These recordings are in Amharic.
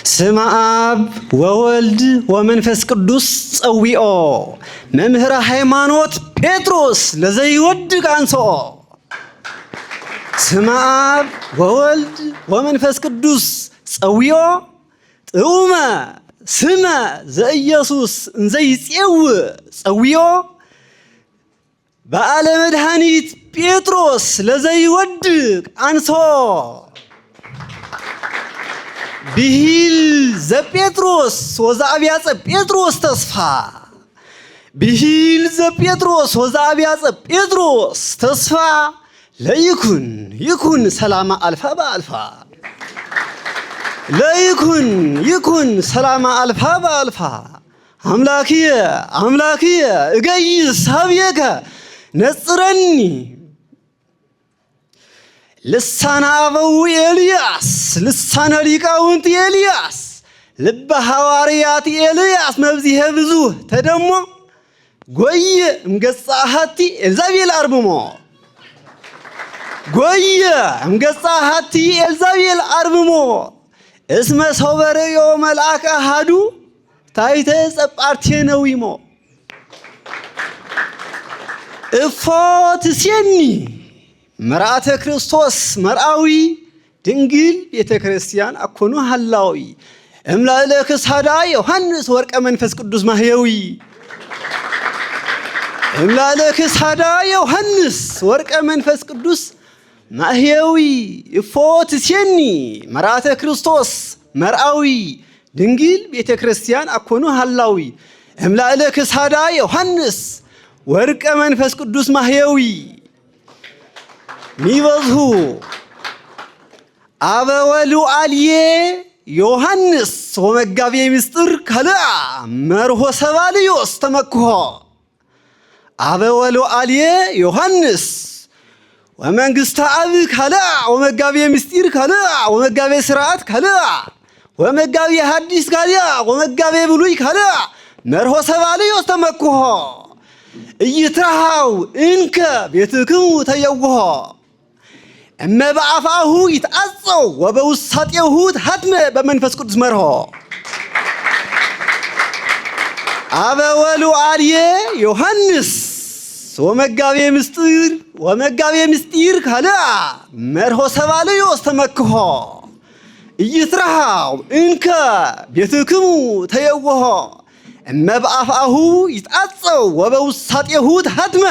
ስመ አብ ወወልድ ወመንፈስ ቅዱስ ጸዊኦ መምህረ ሃይማኖት ጴጥሮስ ለዘይወድቅ አንሥኦ። ስመ አብ ወወልድ ወመንፈስ ቅዱስ ጸዊኦ ጥዑመ ስመ ዘኢየሱስ እንዘይጼውዕ ጸዊኦ በዓለ መድኃኒት ጴጥሮስ ለዘይወድቅ አንሥኦ። ብሂል ዘጴጥሮስ ወዘአብያጸ ጴጥሮስ ተስፋ ብሂል ዘጴጥሮስ ወዘአብያጸ ጴጥሮስ ተስፋ ለይኩን ሰላማ አልፋ በአልፋ ለይኩን ሰላማ አልፋ በአልፋ አምላክየ እገይስ ሀብየከ ነጽረኒ ልሳነ አበው ኤልያስ ልሳነ ሊቃውንት ኤልያስ ልበ ሐዋርያት ኤልያስ መብዚሄ ብዙ ተደሞ ጎየ እምገጸ አሐቲ ኤልዛቤል አርምሞ ጎየ እምገጸ አሐቲ ኤልዛቤል አርምሞ እስመ ሰው በርእዮ መልአከ አሐዱ ታሕተ ጸጳርቴነዊሞ እፎ ትሴኒ መርዓተ ክርስቶስ መርዓዊ ድንግል ቤተ ክርስቲያን አኮኑ ሃላዊ እምላእለ ክሳዳ ዮሐንስ ወርቀ መንፈስ ቅዱስ ማህየዊ እምላእለ ክሳዳ ዮሐንስ ወርቀ መንፈስ ቅዱስ ማህየዊ እፎ ትሴኒ መርዓተ ክርስቶስ መርዓዊ ድንግል ቤተ ክርስቲያን አኮኑ ሃላዊ እምላእለ ክሳዳ ዮሐንስ ወርቀ መንፈስ ቅዱስ ማህየዊ ሚበዝሁ አበወሉ አልየ ዮሐንስ ወመጋቤ ምስጢር ካልአ መርሆ ሰባልዮስ ተመክሖ አበወሉ አልየ ዮሐንስ ወመንግሥተ አብ ካልአ ወመጋቤ ምስጢር ካልአ ወመጋቤ ስርዓት ካልአ ወመጋቤ ሐዲስ ካልአ ወመጋቤ ብሉይ ካልአ መርሆ ሰባልዮስ ተመክሖ ኢይትረሃው እንከ ቤትክሙ ተየውሖ እመ በአፍአሁ ይትአጸው ወበውሳጤሁ ተሐትመ በመንፈስ ቅዱስ መርሖ አበወሉ አልየ ዮሐንስ ወመጋቤ ምስጢር ካልአ መርሆ ሰባልዮስ ተመክሖ ኢይትረሃው እንከ ቤትክሙ ተየውሖ እመ በአፍአሁ ይትአጸው ወበውሳጤሁ ተሐትመ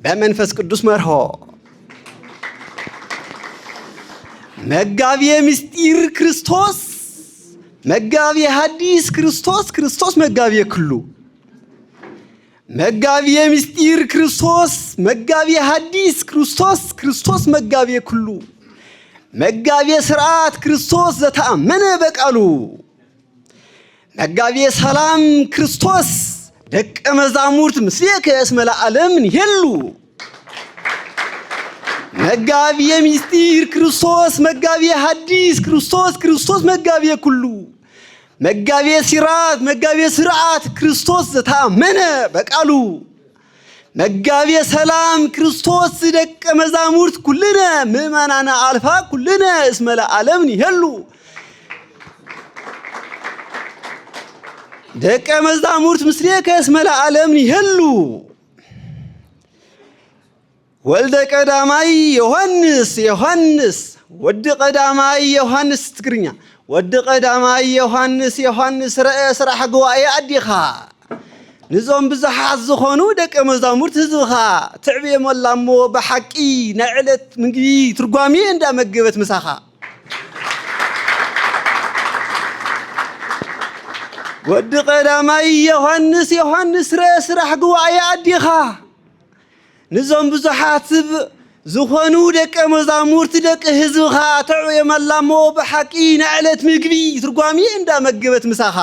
በመንፈስ ቅዱስ መርሖ መጋቤ ምስጢር ክርስቶስ መጋቤ ሐዲስ ክርስቶስ መጋቤ ኩሉ መጋቤ ምስጢር ክርስቶስ መጋቤ ሐዲስ ክርስቶስ መጋቤ ኩሉ መጋቤ ስርዓት ክርስቶስ ዘተአመነ በቃሉ መጋቤ ሰላም ክርስቶስ ደቀ መዛሙርት ምስሌከ እስመ ለዓለም ንሄሉ መጋቤ ምስጢር ክርስቶስ መጋቤ ሐዲስ ክርስቶስ መጋቤ ኩሉ መጋቤ ሲራት መጋቤ ስርዓት ክርስቶስ ዘተአመነ በቃሉ መጋቤ ሰላም ክርስቶስ ደቀ መዛሙርት ኩልነ ምእመናነ አልፋ ኩልነ እስመ ለዓለም ንሄሉ ደቀ መዛሙርት ምስሌከ እስመ ለዓለም ንሄሉ ወልደ ቀዳማይ ዮሐንስ ወድ ቀዳማይ ዮሐንስ ትግርኛ ወድ ቀዳማይ ዮሐንስ ረአ ስራሕ ጉባኤ አዲኻ ንዞም ብዙሓት ዝኾኑ ደቀ መዛሙርት ህዝብኻ ትዕብየሞላሞ ብሓቂ ናይ ዕለት ምግቢ ትርጓሜ እንዳመገበት ምሳኻ ወድ ቀዳማይ ዮሐንስ ረአ ስራሕ ጉባኤ አዲኻ ንዞም ብዙሓት ዝኾኑ ደቀ መዛሙርት ደቂ ህዝብኻ ትዕብየሞላሞ ብሓቂ ናይ ዕለት ምግቢ ትርጓሜ እንዳመገበት ምሳኻ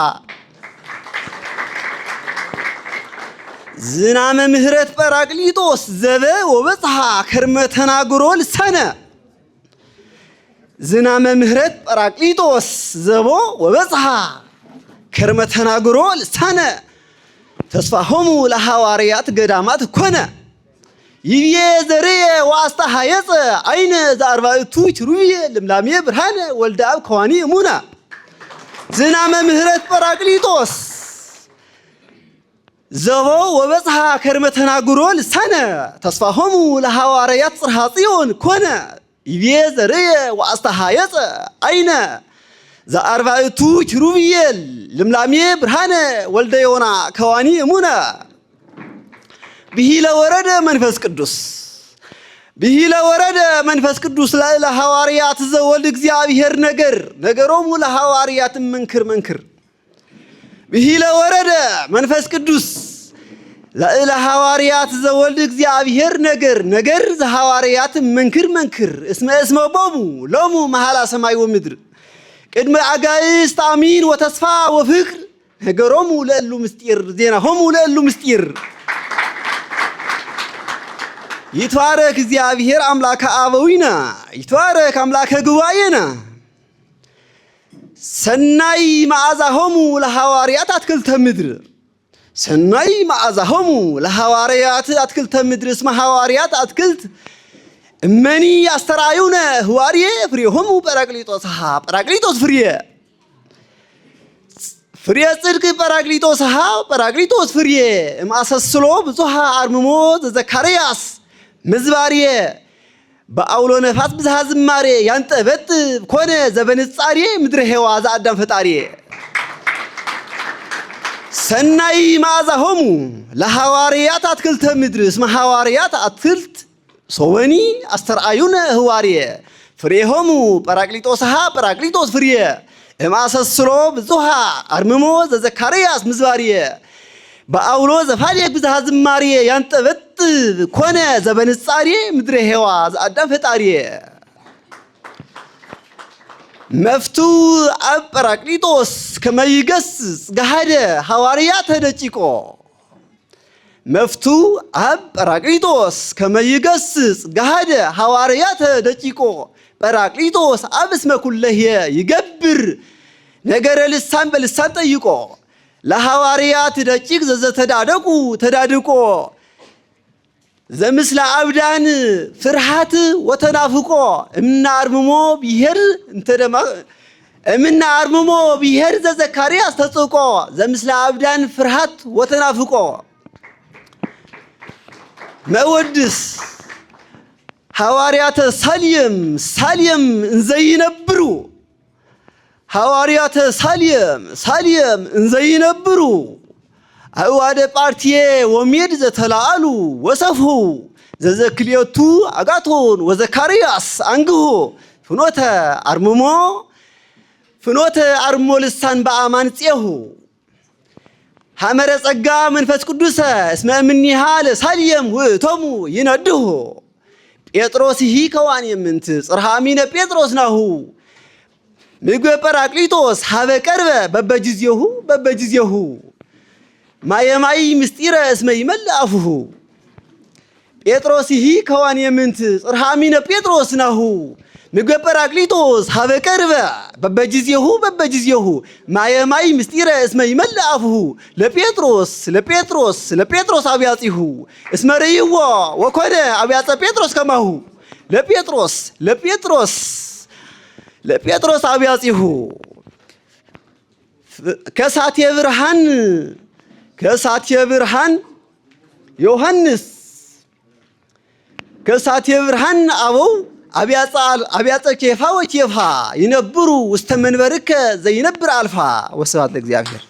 ዝናመ ምህረት ጰራቅሊጦስ ዘበ ወበጽሐ ከርመ ተናግሮ ልሳነ ዝናመ ምህረት ጰራቅሊጦስ ዘቦ ወበጽሐ ከርመ ተናግሮ ልሳነ ተስፋሆሙ ለሐዋርያት ገዳማት ኮነ ይብየ ዘርየ ወአስተሐየፀ አይነ ዘአርባዕቱ ኪሩቤል ልምላሜ ብርሃነ ወልደ አብ ከዋኒ እሙና ዝናመ ምህረት ጰራቅሊጦስ ዘቦ ወበጽሐ ከርመ ተናግሮ ልሳነ ተስፋሆሙ ለሐዋርያት ጽርሐ ጽዮን ኮነ ይቤ ዘርየ ወአስተሃየፀ አይነ ዘአርባዕቱ ኪሩቤል ልምላሜ ብርሃነ ወልደ ዮና ከዋኒ እሙነ ብሂለ ወረደ መንፈስ ቅዱስ ብሂለ ወረደ መንፈስ ቅዱስ ላዕለ ሐዋርያት ዘወልድ እግዚአብሔር ነገሮሙ ለሐዋርያት መንክር ብሂለ ወረደ መንፈስ ቅዱስ ላዕለ ሐዋርያት ዘወልድ እግዚአብሔር ነገር ዘሐዋርያት መንክር እስመ ቦሙ ሎሙ መሐላ ሰማይ ወምድር ቅድመ አጋዕዝት አሚን ወተስፋ ወፍቅር ነገሮሙ ለእሉ ምስጢር ዜናሆሙ ለእሉ ምስጢር ይትባረክ እግዚአብሔር አምላከ አበዊነ ይትባረክ አምላከ ጉባኤነ ሰናይ መዓዛሆሙ ለሐዋርያት አትክልተ ምድር ሰናይ መዓዛሆሙ ለሐዋርያት አትክልተ ምድር እስመ ሐዋርያት አትክልት እመኒ አስተርአዩነ ህዋርየ ፍሬሆሙ ጰራቅሊጦስ ፍሬ ጽድቅ ጰራቅሊጦስ ፍሬ እምአሰስሎ ብዙሃ አርምሞ ዘዘካርያስ ምዝባርየ በአውሎ ነፋስ ብዝሃ ዝማሬ ያንጠበጥ ኮነ ዘበንጻሬ ምድረ ሄዋ ዘአዳም ፈጣሪ ሰናይ መዓዛሆሙ ለሐዋርያት አትክልተ ምድር እስመ ሐዋርያት አትክልት ሶወኒ አስተርአዩነ ህዋርየ ፍሬሆሙ ጰራቅሊጦስ ፍሬ እምአሰስሎ ብዙሃ አርምሞ ዘዘካርያስ ምዝባርየ በአውሎ ዘፋልየክ ብዝሃ ዝማሬ ያንጠበጥ ኮነ ዘበንጻሬ ምድረ ሄዋ ዘአዳም ፈጣሪ መፍቱ አብ ጰራቅሊጦስ ከመ ይገሥጽ ገሃደ ሐዋርያተ ደቂቆ መፍቱ አብ ጰራቅሊጦስ ከመ ይገሥጽ ገሃደ ሐዋርያተ ደቂቆ ጰራቅሊጦስ አብ እስመ ኩለሄ ይገብር ነገረ ልሳን በልሳን ጠይቆ ለሐዋርያት ደቂቅ ተዳድቆ ዘምስለ አብዳን ፍርሃት ወተናፍቆ እምና አርምሞ ብሔር ዘዘካርያስ ተጽቆ ዘምስለ አብዳን ፍርሃት ወተናፍቆ መወድስ ሐዋርያተ ሳልየም እንዘይነብሩ ሐዋርያተ ሳልየም እንዘይነብሩ አዋደ ጳርቲዬ ወሜድ ዘተላአሉ ወሰፍሁ ዘዘክልየቱ አጋቶን ወዘካርያስ አንግሁ ፍኖተ አርምሞ ልሳን በአማን ፄሁ ሐመረ ጸጋ መንፈስ ቅዱሰ እስመ እምኔሃ ለሳልየም ውእቶሙ ይነድሁ ጴጥሮስሂ ከዋን የምንት ጽርሃሚነ ጴጥሮስ ናሁ ምግበ ጰራቅሊጦስ ሀበ ቀርበ በበጊዜሁ ማየማይ ምስጢረ እስመ ይመልእ አፉሁ ጴጥሮስሂ ከዋን የምንት ጽርሃሚነ ጴጥሮስ ናሁ ምግበ ጰራቅሊጦስ ሀበ ቀርበ በበጊዜሁ ማየማይ ምስጢረ እስመ ይመልእ አፉሁ ለጴጥሮስ አብያጺሁ እስመ ርእይዎ ወኮነ አብያጸ ጴጥሮስ ከማሁ ለጴጥሮስ አብያጺሁ ከሳቴ ብርሃን ዮሐንስ ከሳቴ ብርሃን አበው አብያጸ ኬፋ ወኬፋ ይነብሩ ውስተ መንበርከ ዘይነብር አልፋ ወስብሐት ለእግዚአብሔር።